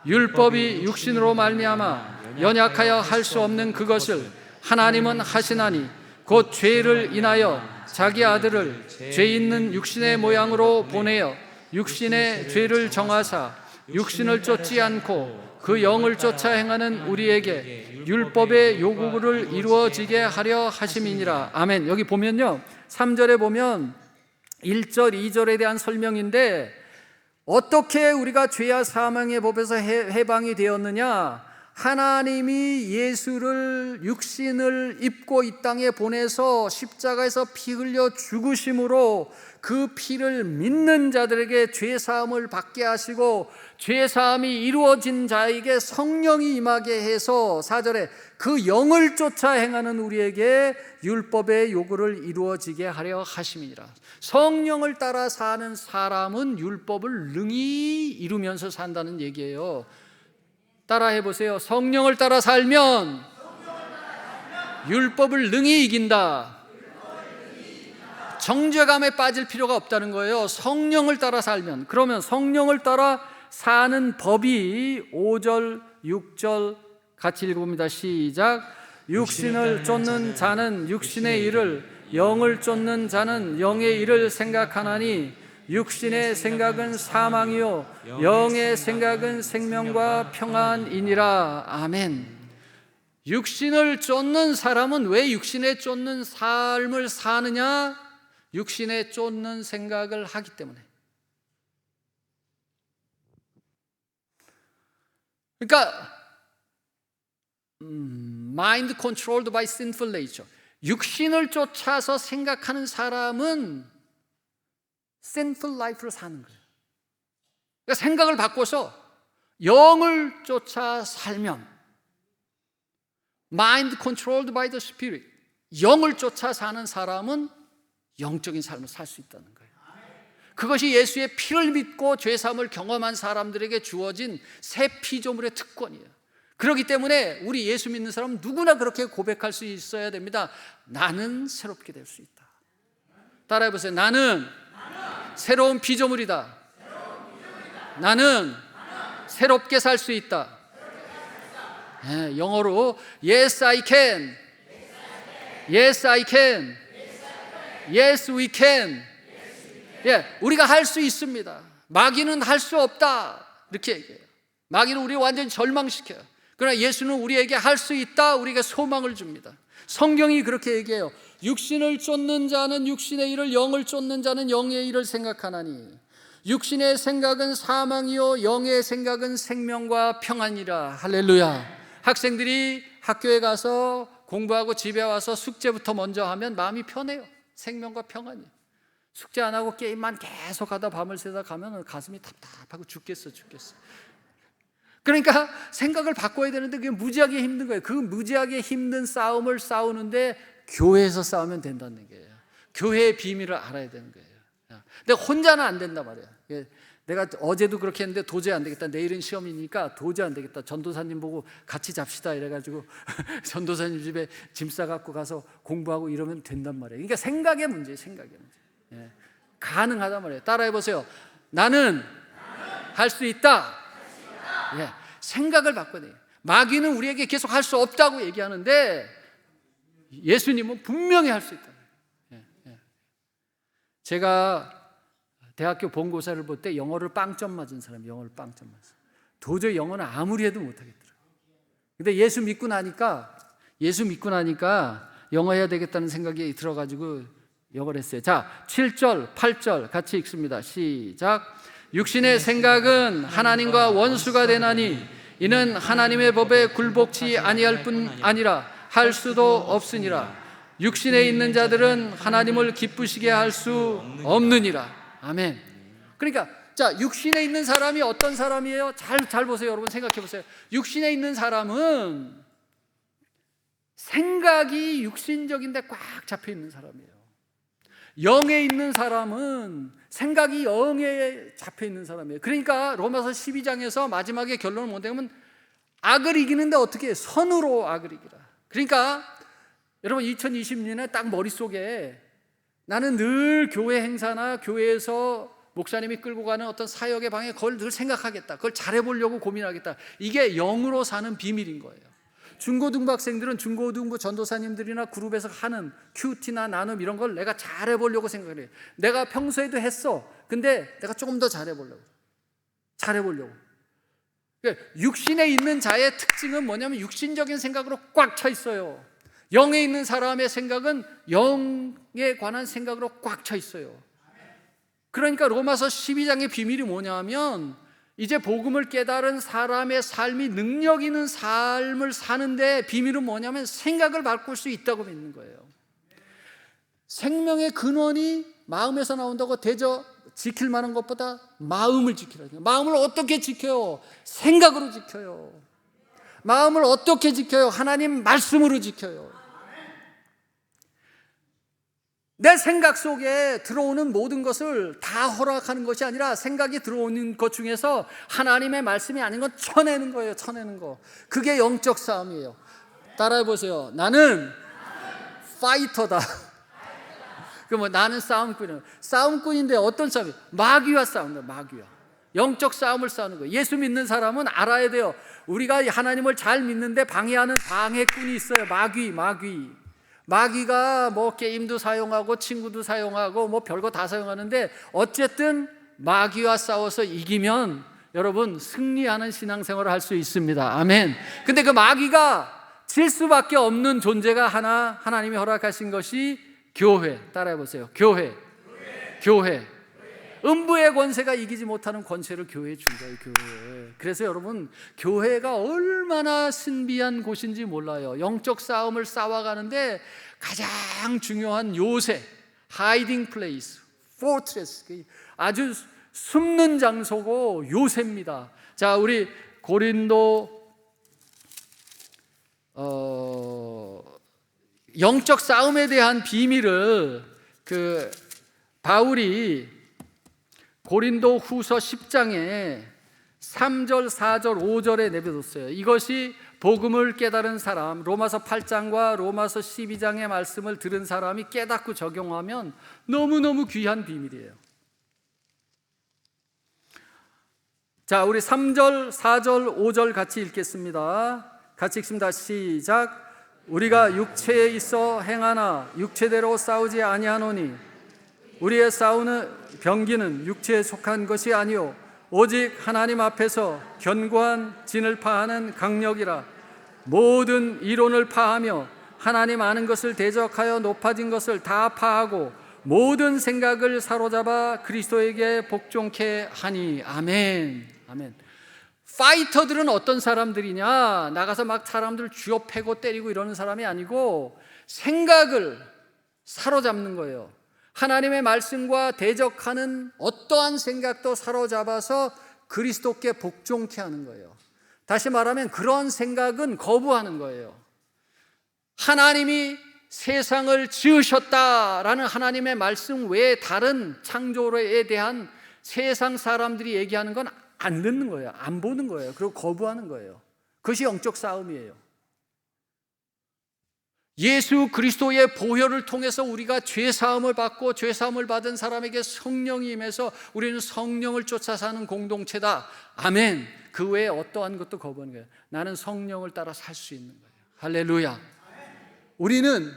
율법이 육신으로 말미암아 연약하여 할 수 없는 그것을 하나님은 하시나니 곧 죄를 인하여 자기 아들을 죄 있는 육신의 모양으로 보내어 육신의 죄를 정하사 육신을 쫓지 않고 그 영을 쫓아 행하는 우리에게 율법의 요구를 이루어지게 하려 하심이니라. 아멘. 여기 보면요 3절에 보면 1절 2절에 대한 설명인데 어떻게 우리가 죄와 사망의 법에서 해방이 되었느냐? 하나님이 예수를 육신을 입고 이 땅에 보내서 십자가에서 피 흘려 죽으심으로 그 피를 믿는 자들에게 죄사함을 받게 하시고 죄사함이 이루어진 자에게 성령이 임하게 해서 4절에 그 영을 쫓아 행하는 우리에게 율법의 요구를 이루어지게 하려 하심이니라. 성령을 따라 사는 사람은 율법을 능히 이루면서 산다는 얘기예요. 따라 해보세요. 성령을 따라 살면 율법을 능히 이긴다. 정죄감에 빠질 필요가 없다는 거예요. 성령을 따라 살면. 그러면 성령을 따라 사는 법이 5절, 6절 같이 읽어봅니다. 시작. 육신을 쫓는 자는 육신의 일을, 영을 쫓는 자는 영의 일을 생각하나니 육신의 생각은 사망이요 영의 생각은 생명과 평안이니라. 아멘. 육신을 쫓는 사람은 왜 육신에 쫓는 삶을 사느냐? 육신에 쫓는 생각을 하기 때문에. 그러니까 mind controlled by sinful nature. 육신을 쫓아서 생각하는 사람은 sinful life를 사는 거예요. 그러니까 생각을 바꿔서 영을 쫓아 살면 mind controlled by the spirit. 영을 쫓아 사는 사람은 영적인 삶을 살 수 있다는 거예요. 그것이 예수의 피를 믿고 죄사함을 경험한 사람들에게 주어진 새 피조물의 특권이에요. 그렇기 때문에 우리 예수 믿는 사람은 누구나 그렇게 고백할 수 있어야 됩니다. 나는 새롭게 될 수 있다. 따라해 보세요. 나는 새로운 피조물이다. 나는 새롭게 살 수 있다. 네, 영어로 Yes I can. Yes I can. Yes we can. 우리가 할 수 있습니다. 마귀는 할 수 없다. 이렇게 얘기해요. 마귀는 우리 완전히 절망시켜요. 그러나 예수는 우리에게 할 수 있다. 우리에게 소망을 줍니다. 성경이 그렇게 얘기해요. 육신을 쫓는 자는 육신의 일을, 영을 쫓는 자는 영의 일을 생각하나니 육신의 생각은 사망이요 영의 생각은 생명과 평안이라. 할렐루야. 학생들이 학교에 가서 공부하고 집에 와서 숙제부터 먼저 하면 마음이 편해요. 생명과 평안이에요. 숙제 안 하고 게임만 계속 하다 밤을 새다 가면 가슴이 답답하고 죽겠어. 그러니까 생각을 바꿔야 되는데 그게 무지하게 힘든 거예요. 그 무지하게 힘든 싸움을 싸우는데 교회에서 싸우면 된다는 거예요. 교회의 비밀을 알아야 되는 거예요. 근데 혼자는 안 된단 말이에요. 내가 어제도 그렇게 했는데 도저히 안 되겠다. 내일은 시험이니까 도저히 안 되겠다. 전도사님 보고 같이 잡시다 이래가지고 전도사님 집에 짐 싸갖고 가서 공부하고 이러면 된단 말이에요. 그러니까 생각의 문제예요. 생각의 문제. 가능하단 말이에요. 따라해보세요. 나는 할 수 있다. 생각을 바꿔야 돼요. 마귀는 우리에게 계속 할 수 없다고 얘기하는데 예수님은 분명히 할 수 있다. 제가 대학교 본고사를 볼 때 영어를 빵점 맞은 사람이 영어를 빵점 맞았어요. 도저히 영어는 아무리 해도 못하겠더라고요. 근데 예수 믿고 나니까 영어 해야 되겠다는 생각이 들어가지고 영어를 했어요. 자, 7절, 8절 같이 읽습니다. 시작. 육신의 생각은 하나님과 원수가 되나니 이는 하나님의 법에 굴복치 아니할 뿐 아니라 할 수도 없으니라. 육신에 있는 자들은 하나님을 기쁘시게 할 수 없느니라. 아멘. 그러니까 자, 육신에 있는 사람이 어떤 사람이에요? 잘 보세요. 여러분 생각해 보세요. 육신에 있는 사람은 생각이 육신적인데 꽉 잡혀 있는 사람이에요. 영에 있는 사람은 생각이 영에 잡혀 있는 사람이에요. 그러니까 로마서 12장에서 마지막에 결론을 못 내면 악을 이기는데 어떻게 해요? 선으로 악을 이기라. 그러니까 여러분 2020년에 딱 머릿속에 나는 늘 교회 행사나 교회에서 목사님이 끌고 가는 어떤 사역의 방향 그걸 늘 생각하겠다. 그걸 잘해보려고 고민하겠다. 이게 영으로 사는 비밀인 거예요. 중고등부 학생들은 중고등부 전도사님들이나 그룹에서 하는 큐티나 나눔 이런 걸 내가 잘해보려고 생각을 해요. 내가 평소에도 했어. 근데 내가 조금 더 잘해보려고. 그러니까 육신에 있는 자의 특징은 뭐냐면 육신적인 생각으로 꽉 차 있어요. 영에 있는 사람의 생각은 영에 관한 생각으로 꽉 차 있어요. 그러니까 로마서 12장의 비밀이 뭐냐면 이제 복음을 깨달은 사람의 삶이 능력 있는 삶을 사는데 비밀은 뭐냐면 생각을 바꿀 수 있다고 믿는 거예요. 생명의 근원이 마음에서 나온다고 대저 지킬 만한 것보다 마음을 지키라. 마음을 어떻게 지켜요? 생각으로 지켜요. 마음을 어떻게 지켜요? 하나님 말씀으로 지켜요. 내 생각 속에 들어오는 모든 것을 다 허락하는 것이 아니라 생각이 들어오는 것 중에서 하나님의 말씀이 아닌 건 쳐내는 거예요. 쳐내는 거. 그게 영적 싸움이에요. 따라해 보세요. 나는 파이터다. 그럼 나는 싸움꾼이에요. 싸움꾼인데 어떤 싸움이에요? 마귀와 싸운다. 마귀와. 영적 싸움을 싸우는 거예요. 예수 믿는 사람은 알아야 돼요. 우리가 하나님을 잘 믿는데 방해하는 방해꾼이 있어요. 마귀가 뭐 게임도 사용하고 친구도 사용하고 뭐 별거 다 사용하는데 어쨌든 마귀와 싸워서 이기면 여러분 승리하는 신앙생활을 할 수 있습니다. 아멘. 근데 그 마귀가 질 수밖에 없는 존재가 하나님이 허락하신 것이 교회. 따라해 보세요. 교회. 음부의 권세가 이기지 못하는 권세를 교회에 준 거예요. 교회. 그래서 여러분 교회가 얼마나 신비한 곳인지 몰라요. 영적 싸움을 싸워가는데 가장 중요한 요새, 하이딩 플레이스, 포트레스, 아주 숨는 장소고 요새입니다. 자, 우리 고린도 영적 싸움에 대한 비밀을 바울이 고린도 후서 10장에 3절, 4절, 5절에 내버렸어요. 이것이 복음을 깨달은 사람, 로마서 8장과 로마서 12장의 말씀을 들은 사람이 깨닫고 적용하면 너무너무 귀한 비밀이에요. 자, 우리 3절, 4절, 5절 같이 읽겠습니다. 같이 읽습니다. 시작. 우리가 육체에 있어 행하나 육체대로 싸우지 아니하노니 우리의 싸우는 병기는 육체에 속한 것이 아니요 오직 하나님 앞에서 견고한 진을 파하는 강력이라. 모든 이론을 파하며 하나님 아는 것을 대적하여 높아진 것을 다 파하고 모든 생각을 사로잡아 그리스도에게 복종케 하니. 아멘. 아멘. 파이터들은 어떤 사람들이냐? 나가서 막 사람들 쥐어 패고 때리고 이러는 사람이 아니고 생각을 사로잡는 거예요. 하나님의 말씀과 대적하는 어떠한 생각도 사로잡아서 그리스도께 복종케 하는 거예요. 다시 말하면 그런 생각은 거부하는 거예요. 하나님이 세상을 지으셨다라는 하나님의 말씀 외에 다른 창조에 대한 세상 사람들이 얘기하는 건 안 듣는 거예요. 안 보는 거예요. 그리고 거부하는 거예요. 그것이 영적 싸움이에요. 예수 그리스도의 보혈을 통해서 우리가 죄사함을 받고 죄사함을 받은 사람에게 성령이 임해서 우리는 성령을 쫓아 사는 공동체다. 아멘. 그 외에 어떠한 것도 거부하는 거예요. 나는 성령을 따라 살 수 있는 거예요. 할렐루야. 우리는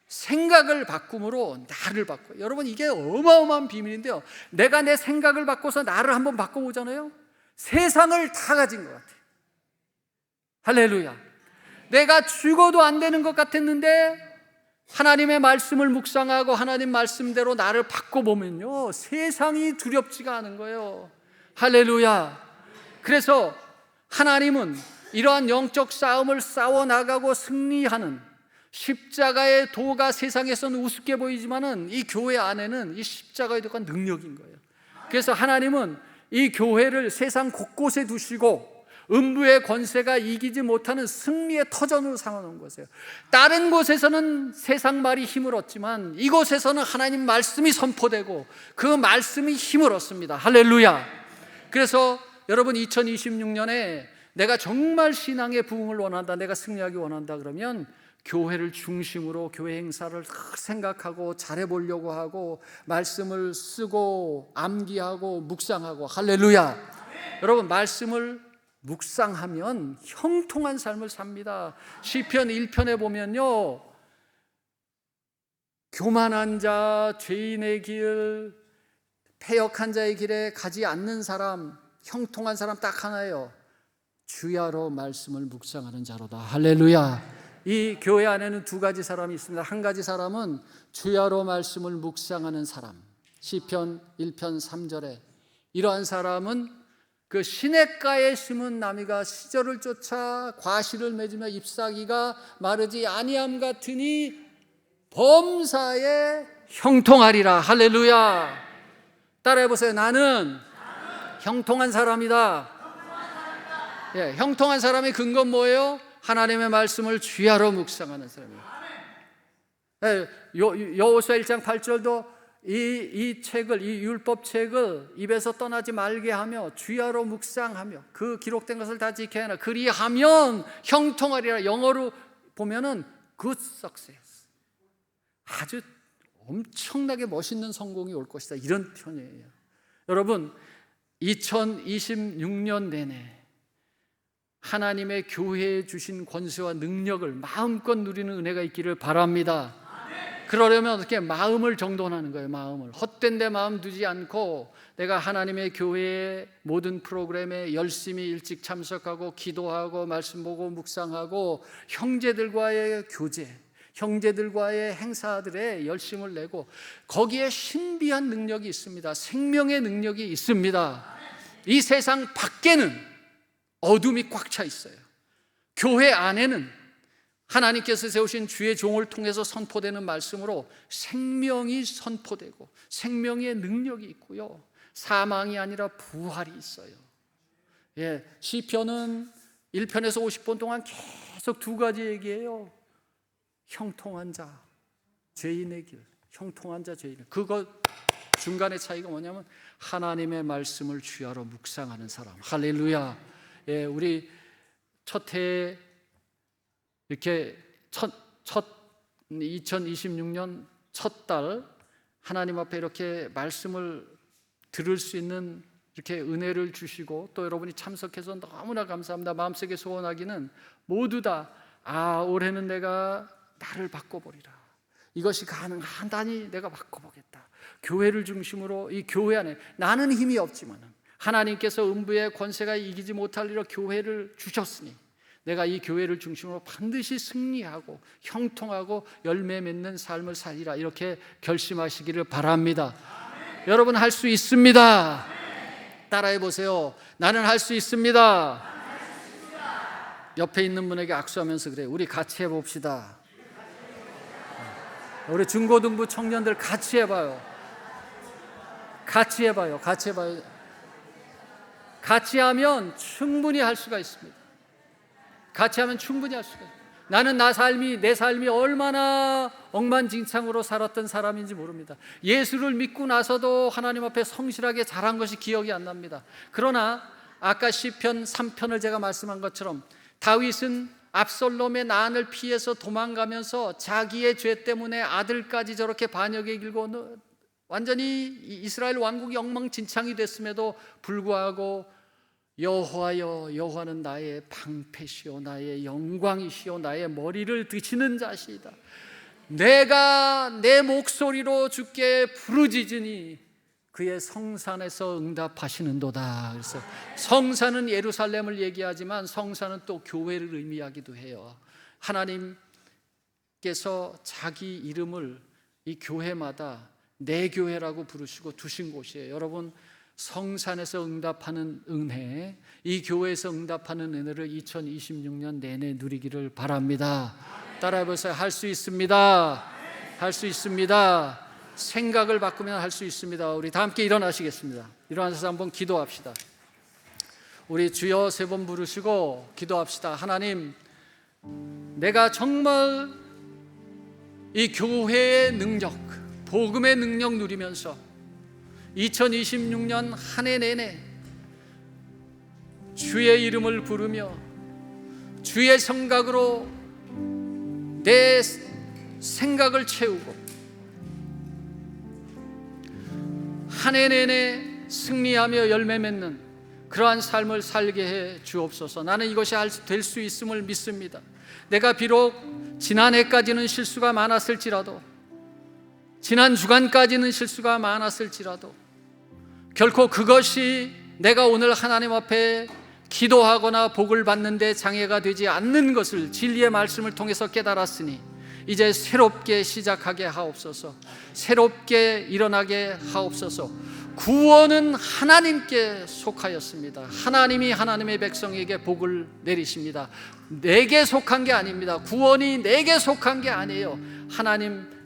생각을 바꿈으로 나를 바꿔요. 여러분, 이게 어마어마한 비밀인데요, 내가 내 생각을 바꿔서 나를 한번 바꿔보잖아요, 세상을 다 가진 것 같아요. 할렐루야. 내가 죽어도 안 되는 것 같았는데 하나님의 말씀을 묵상하고 하나님 말씀대로 나를 바꿔보면요, 세상이 두렵지가 않은 거예요. 할렐루야. 그래서 하나님은 이러한 영적 싸움을 싸워나가고 승리하는 십자가의 도가 세상에서는 우습게 보이지만은 이 교회 안에는 이 십자가의 도가 능력인 거예요. 그래서 하나님은 이 교회를 세상 곳곳에 두시고 음부의 권세가 이기지 못하는 승리의 터전으로 삼아놓은 것이에요. 다른 곳에서는 세상 말이 힘을 얻지만 이곳에서는 하나님 말씀이 선포되고 그 말씀이 힘을 얻습니다. 할렐루야. 그래서 여러분, 2026년에 내가 정말 신앙의 부흥을 원한다, 내가 승리하기 원한다 그러면 교회를 중심으로 교회 행사를 생각하고 잘해보려고 하고 말씀을 쓰고 암기하고 묵상하고. 할렐루야. 여러분, 말씀을 묵상하면 형통한 삶을 삽니다. 시편 1편에 보면요, 교만한 자, 죄인의 길, 패역한 자의 길에 가지 않는 사람, 형통한 사람 딱 하나예요. 주야로 말씀을 묵상하는 자로다. 할렐루야. 이 교회 안에는 두 가지 사람이 있습니다. 한 가지 사람은 주야로 말씀을 묵상하는 사람, 시편 1편 3절에 이러한 사람은 그 시냇가에 심은 나무가 시절을 쫓아 과실을 맺으며 잎사귀가 마르지 아니함 같으니 범사에 형통하리라. 할렐루야. 따라해보세요. 나는 형통한 사람이다. 예, 형통한 사람의 근거는 뭐예요? 하나님의 말씀을 주야로 묵상하는 사람이에요. 예, 여호수아 1장 8절도 이 책을, 이 율법 책을 입에서 떠나지 말게 하며 주야로 묵상하며 그 기록된 것을 다 지켜야 하나 그리하면 형통하리라. 영어로 보면은 good success, 아주 엄청나게 멋있는 성공이 올 것이다, 이런 표현이에요. 여러분, 2026년 내내 하나님의 교회에 주신 권세와 능력을 마음껏 누리는 은혜가 있기를 바랍니다. 그러려면 어떻게 마음을 정돈하는 거예요. 마음을 헛된 데 마음 두지 않고 내가 하나님의 교회의 모든 프로그램에 열심히 일찍 참석하고 기도하고 말씀 보고 묵상하고 형제들과의 교제, 형제들과의 행사들에 열심을 내고 거기에 신비한 능력이 있습니다. 생명의 능력이 있습니다. 이 세상 밖에는 어둠이 꽉 차 있어요. 교회 안에는 하나님께서 세우신 주의 종을 통해서 선포되는 말씀으로 생명이 선포되고 생명의 능력이 있고요, 사망이 아니라 부활이 있어요. 예, 시편은 1편에서 50번 동안 계속 두 가지 얘기해요. 형통한 자, 죄인의 길. 형통한 자, 죄인의 길. 그거 중간의 차이가 뭐냐면 하나님의 말씀을 주야로 묵상하는 사람. 할렐루야. 예, 우리 첫 해에 이렇게 첫 2026년 첫 달 하나님 앞에 이렇게 말씀을 들을 수 있는 이렇게 은혜를 주시고 또 여러분이 참석해서 너무나 감사합니다. 마음속에 소원하기는 모두 다 올해는 내가 나를 바꿔보리라. 이것이 가능하다니 내가 바꿔보겠다. 교회를 중심으로 이 교회 안에 나는 힘이 없지만 하나님께서 음부의 권세가 이기지 못할 이로 교회를 주셨으니 내가 이 교회를 중심으로 반드시 승리하고 형통하고 열매 맺는 삶을 살리라. 이렇게 결심하시기를 바랍니다. 여러분, 할 수 있습니다. 따라해 보세요. 나는 할 수 있습니다. 옆에 있는 분에게 악수하면서 그래요. 우리 같이 해봅시다. 우리 중고등부 청년들 같이 해봐요. 같이 해봐요. 같이 해봐요. 같이 하면 충분히 할 수가 있습니다. 같이 하면 충분히 할 수가 있어요. 나는 내 삶이 얼마나 엉망진창으로 살았던 사람인지 모릅니다. 예수를 믿고 나서도 하나님 앞에 성실하게 잘한 것이 기억이 안 납니다. 그러나 아까 시편 3편을 제가 말씀한 것처럼 다윗은 압살롬의 난을 피해서 도망가면서 자기의 죄 때문에 아들까지 저렇게 반역에 길고 완전히 이스라엘 왕국이 엉망진창이 됐음에도 불구하고 여호와여, 여호와는 나의 방패시오 나의 영광이시오 나의 머리를 드시는 자시이다. 내가 내 목소리로 주께 부르짖으니 그의 성산에서 응답하시는도다. 그래서 성산은 예루살렘을 얘기하지만 성산은 또 교회를 의미하기도 해요. 하나님께서 자기 이름을 이 교회마다 내 교회라고 부르시고 두신 곳이에요. 여러분, 성산에서 응답하는 은혜, 이 교회에서 응답하는 은혜를 2026년 내내 누리기를 바랍니다. 따라해보세요. 할 수 있습니다. 할 수 있습니다. 생각을 바꾸면 할 수 있습니다. 우리 다 함께 일어나시겠습니다. 일어나셔서 한번 기도합시다. 우리 주여 3번 부르시고 기도합시다. 하나님, 내가 정말 이 교회의 능력, 복음의 능력 누리면서 2026년 한 해 내내 주의 이름을 부르며 주의 생각으로 내 생각을 채우고 한 해 내내 승리하며 열매 맺는 그러한 삶을 살게 해 주옵소서. 나는 이것이 될 수 있음을 믿습니다. 내가 비록 지난해까지는 실수가 많았을지라도, 지난 주간까지는 실수가 많았을지라도 결코 그것이 내가 오늘 하나님 앞에 기도하거나 복을 받는 데 장애가 되지 않는 것을 진리의 말씀을 통해서 깨달았으니 이제 새롭게 시작하게 하옵소서. 새롭게 일어나게 하옵소서. 구원은 하나님께 속하였습니다. 하나님이 하나님의 백성에게 복을 내리십니다. 내게 속한 게 아닙니다. 구원이 내게 속한 게 아니에요.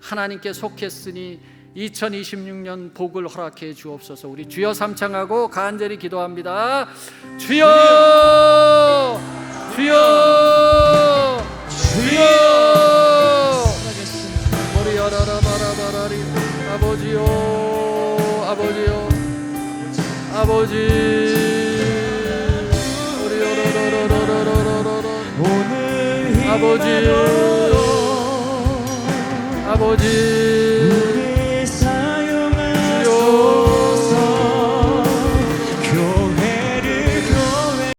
하나님께 속했으니 2026년 복을 허락해 주옵소서. 우리 주여 삼창하고 간절히 기도합니다. 주여, 주여, 주여. 머리 아라라바라바라리. 아버지요, 아버지요, 아버지. 우리 오로로로로로로로. 아버지, 아버지.